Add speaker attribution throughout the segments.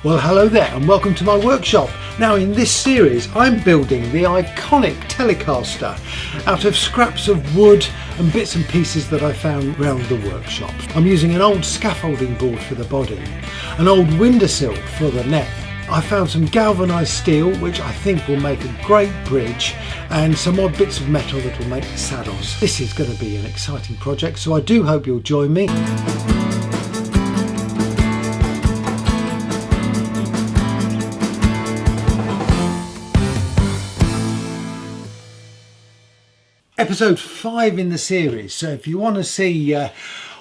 Speaker 1: Well, hello there and welcome to my workshop. Now in this series I'm building the iconic Telecaster out of scraps of wood and bits and pieces that I found around the workshop. I'm using an old scaffolding board for the body, an old windowsill for the neck. I found some galvanised steel which I think will make a great bridge, and some odd bits of metal that will make the saddles. This is going to be an exciting project, so I do hope you'll join me. Episode 5 in the series, so if you want to see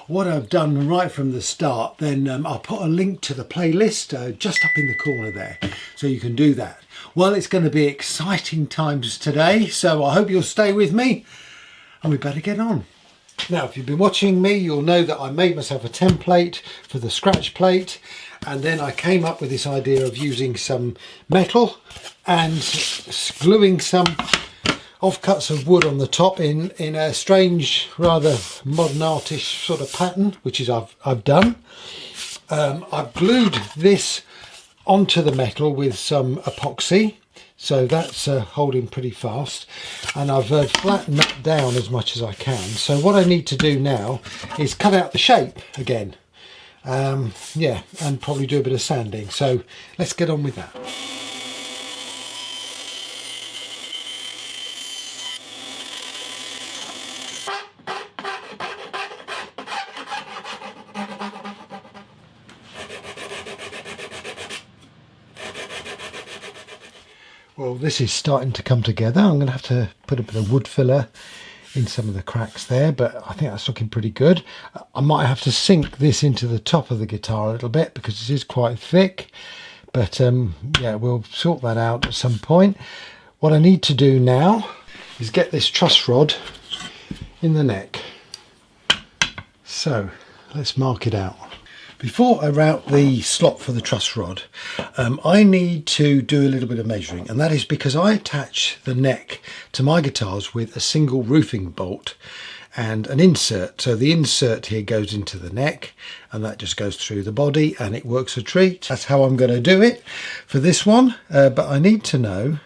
Speaker 1: what I've done right from the start, then I'll put a link to the playlist just up in the corner there, so you can do that. Well, it's going to be exciting times today, so I hope you'll stay with me and we better get on. Now, if you've been watching me, you'll know that I made myself a template for the scratch plate, and then I came up with this idea of using some metal and gluing some offcuts of wood on the top in a strange, rather modern artish sort of pattern, which is I've done. I've glued this onto the metal with some epoxy, so that's holding pretty fast, and I've flattened that down as much as I can. So what I need to do now is cut out the shape again, yeah, and probably do a bit of sanding. So let's get on with that. Well, this is starting to come together. I'm going to have to put a bit of wood filler in some of the cracks there, but I think that's looking pretty good. I might have to sink this into the top of the guitar a little bit because it is quite thick, but yeah, we'll sort that out at some point. What I need to do now is get this truss rod in the neck. So let's mark it out. Before I route the slot for the truss rod, I need to do a little bit of measuring, and that is because I attach the neck to my guitars with a single roofing bolt and an insert. So the insert here goes into the neck and that just goes through the body and it works a treat. That's how I'm going to do it for this one, but I need to know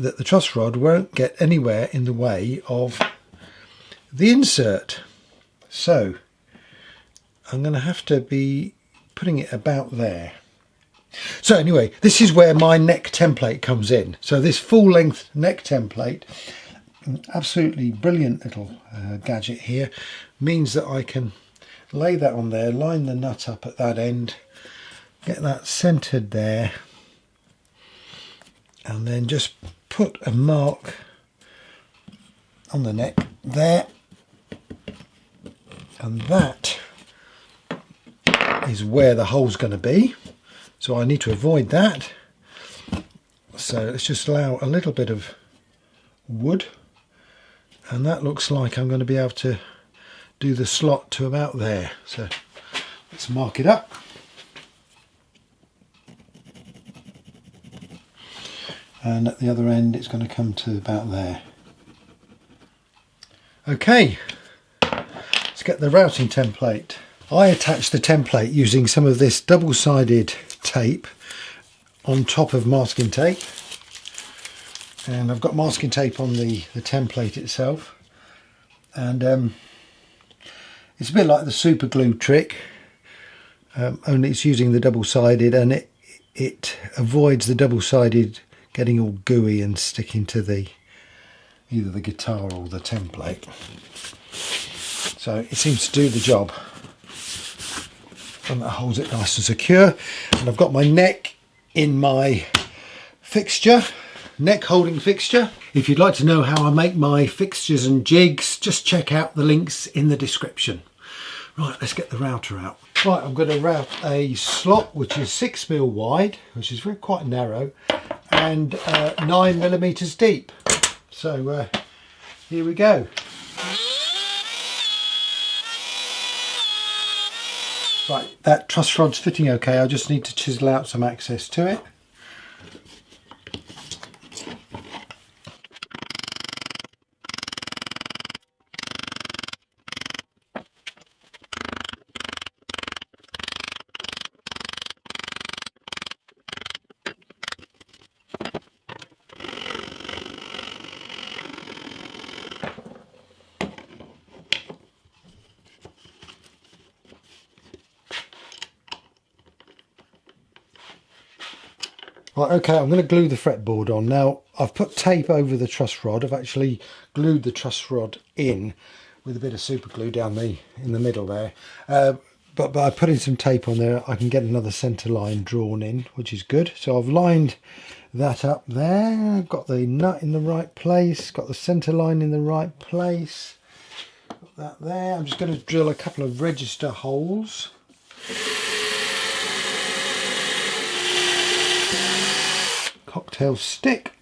Speaker 1: that the truss rod won't get anywhere in the way of the insert. So I'm going to have to be putting it about there. So anyway, this is where my neck template comes in. So this full length neck template, absolutely brilliant little gadget here, means that I can lay that on there, line the nut up at that end, get that centered there, and then just put a mark on the neck there, and that is where the hole's going to be, so I need to avoid that. So let's just allow a little bit of wood, and that looks like I'm going to be able to do the slot to about there. So let's mark it up. And at the other end it's going to come to about there. Okay, let's get the routing template. I attached the template using some of this double-sided tape on top of masking tape, and I've got masking tape on the template itself, and it's a bit like the super glue trick, only it's using the double-sided, and it avoids the double-sided getting all gooey and sticking to either the guitar or the template. So it seems to do the job. And that holds it nice and secure, and I've got my neck in my fixture, neck holding fixture. If you'd like to know how I make my fixtures and jigs, just check out the links in the description. Right, let's get the router out. Right, I'm going to route a slot which is 6mm wide, which is quite narrow, and 9mm deep. So here we go. Right, that truss rod's fitting okay. I just need to chisel out some access to it. Right, okay, I'm going to glue the fretboard on. Now, I've put tape over the truss rod. I've actually glued the truss rod in with a bit of super glue down in the middle there. But by putting some tape on there, I can get another centre line drawn in, which is good. So I've lined that up there. I've got the nut in the right place, got the centre line in the right place. Got that there. I'm just going to drill a couple of register holes. Cocktail stick.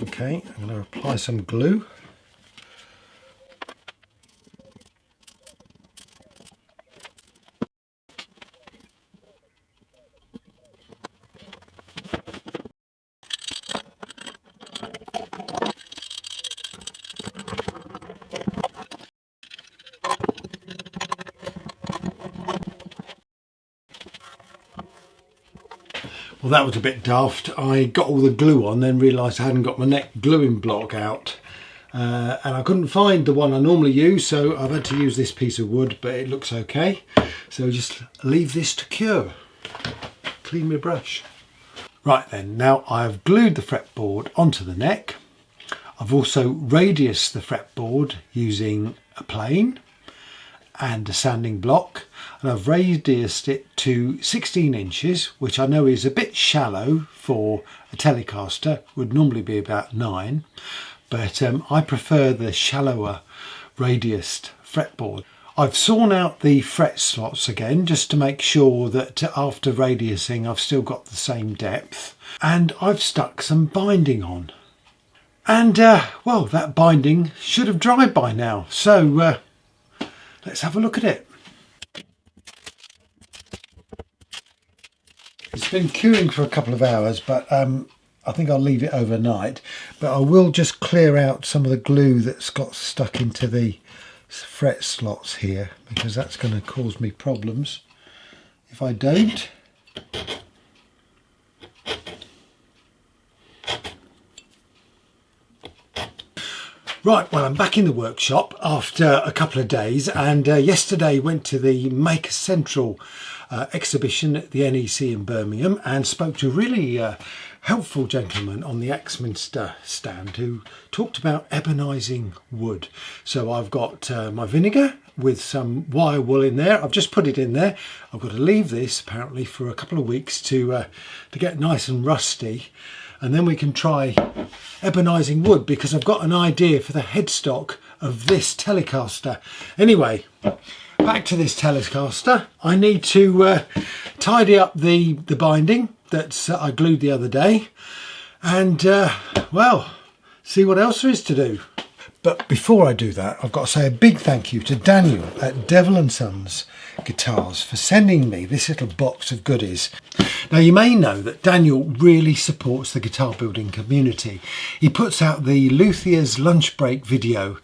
Speaker 1: Okay, I'm going to apply some glue. Well, that was a bit daft. I got all the glue on, then realised I hadn't got my neck gluing block out. And I couldn't find the one I normally use, so I've had to use this piece of wood, but it looks okay. So just leave this to cure. Clean my brush. Right then, now I've glued the fretboard onto the neck. I've also radiused the fretboard using a plane and a sanding block, and I've radiused it to 16 inches, which I know is a bit shallow for a Telecaster, would normally be about 9, but I prefer the shallower radiused fretboard. I've sawn out the fret slots again just to make sure that after radiusing I've still got the same depth, and I've stuck some binding on. And well, that binding should have dried by now, so let's have a look at it. It's been curing for a couple of hours, but I think I'll leave it overnight. But I will just clear out some of the glue that's got stuck into the fret slots here, because that's going to cause me problems if I don't. Right, well, I'm back in the workshop after a couple of days, and yesterday went to the Maker Central exhibition at the NEC in Birmingham and spoke to a really helpful gentleman on the Axminster stand who talked about ebonising wood. So I've got my vinegar with some wire wool in there. I've just put it in there. I've got to leave this apparently for a couple of weeks to get nice and rusty. And then we can try ebonising wood, because I've got an idea for the headstock of this Telecaster. Anyway, back to this Telecaster. I need to tidy up the binding that I glued the other day, and well, see what else there is to do. But before I do that, I've got to say a big thank you to Daniel at Devil & Sons Guitars for sending me this little box of goodies. Now, you may know that Daniel really supports the guitar building community. He puts out the Luthier's Lunch Break video,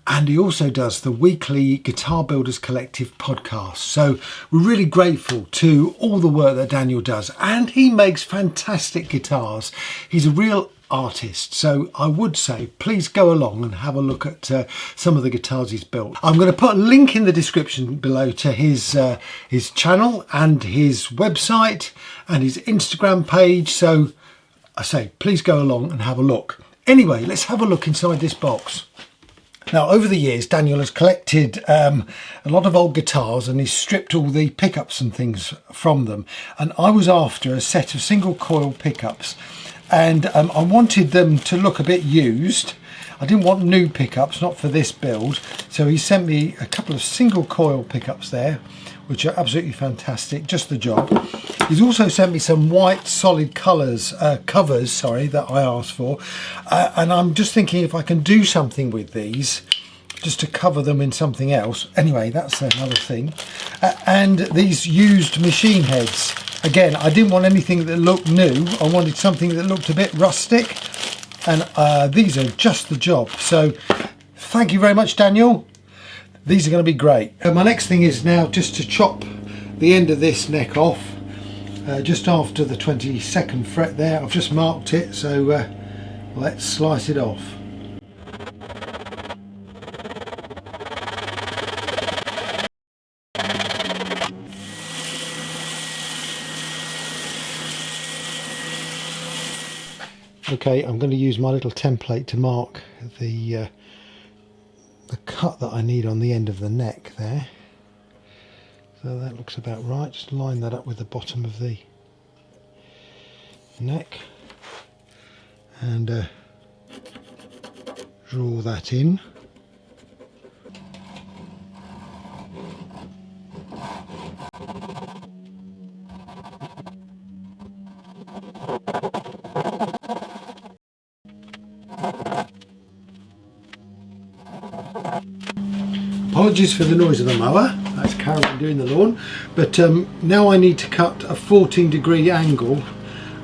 Speaker 1: and he also does the weekly Guitar Builders Collective podcast. So we're really grateful to all the work that Daniel does, and he makes fantastic guitars. He's a real artist, so I would say please go along and have a look at some of the guitars he's built. I'm going to put a link in the description below to his channel and his website and his Instagram page, so I say please go along and have a look. Anyway, let's have a look inside this box. Now, over the years, Daniel has collected a lot of old guitars, and he's stripped all the pickups and things from them, and I was after a set of single coil pickups, and I wanted them to look a bit used. I didn't want new pickups, not for this build, so he sent me a couple of single coil pickups there, which are absolutely fantastic, just the job. He's also sent me some white solid covers that I asked for, and I'm just thinking if I can do something with these just to cover them in something else. Anyway, that's another thing. And these used machine heads. Again, I didn't want anything that looked new. I wanted something that looked a bit rustic, and these are just the job. So thank you very much, Daniel. These are going to be great. My next thing is now just to chop the end of this neck off, just after the 22nd fret there. I've just marked it, so let's slice it off. Okay, I'm going to use my little template to mark the cut that I need on the end of the neck there. So that looks about right. Just line that up with the bottom of the neck and draw that in. Apologies for the noise of the mower, that's Carolyn doing the lawn, but now I need to cut a 14-degree angle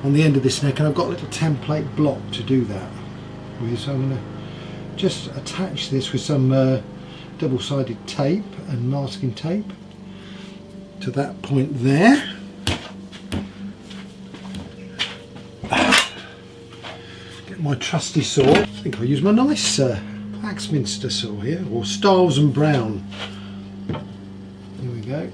Speaker 1: on the end of this neck, and I've got a little template block to do that with, so I'm going to just attach this with some double-sided tape and masking tape to that point there. Get my trusty saw. I think I'll use my nice Axminster saw here, or Stiles and Brown. Here we go.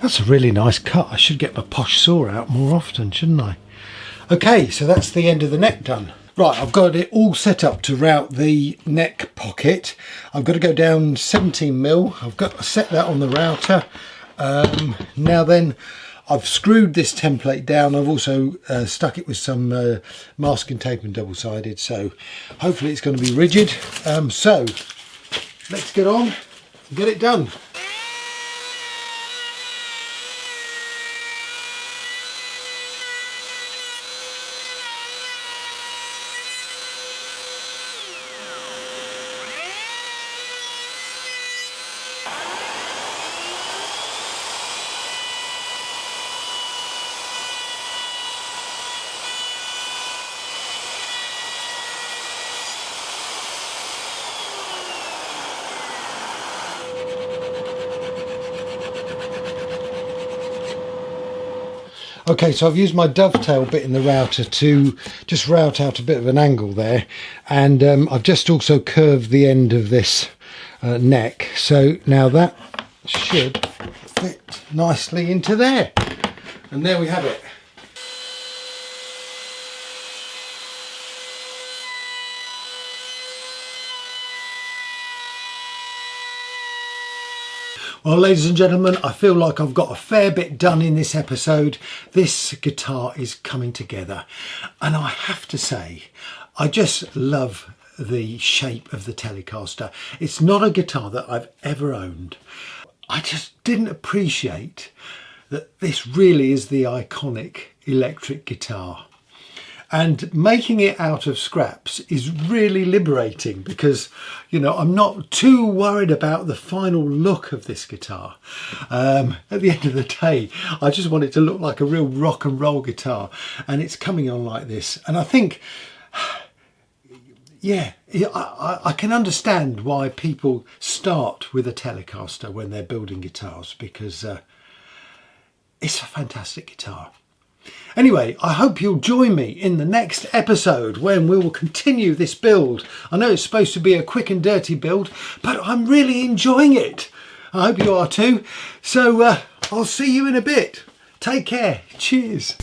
Speaker 1: That's a really nice cut. I should get my posh saw out more often, shouldn't I? Okay, so that's the end of the neck done. Right, I've got it all set up to route the neck pocket. I've got to go down 17mm. I've got to set that on the router. Now then, I've screwed this template down. I've also stuck it with some masking tape and double-sided, so hopefully it's going to be rigid. So let's get on and get it done. Okay, so I've used my dovetail bit in the router to just route out a bit of an angle there, and I've just also curved the end of this neck, so now that should fit nicely into there, and there we have it. Well, ladies and gentlemen, I feel like I've got a fair bit done in this episode. This guitar is coming together, and I have to say, I just love the shape of the Telecaster. It's not a guitar that I've ever owned. I just didn't appreciate that this really is the iconic electric guitar. And making it out of scraps is really liberating because, you know, I'm not too worried about the final look of this guitar. At the end of the day, I just want it to look like a real rock and roll guitar, and it's coming on like this. And I think, yeah, I can understand why people start with a Telecaster when they're building guitars, because it's a fantastic guitar. Anyway, I hope you'll join me in the next episode when we will continue this build. I know it's supposed to be a quick and dirty build, but I'm really enjoying it. I hope you are too. So I'll see you in a bit. Take care. Cheers.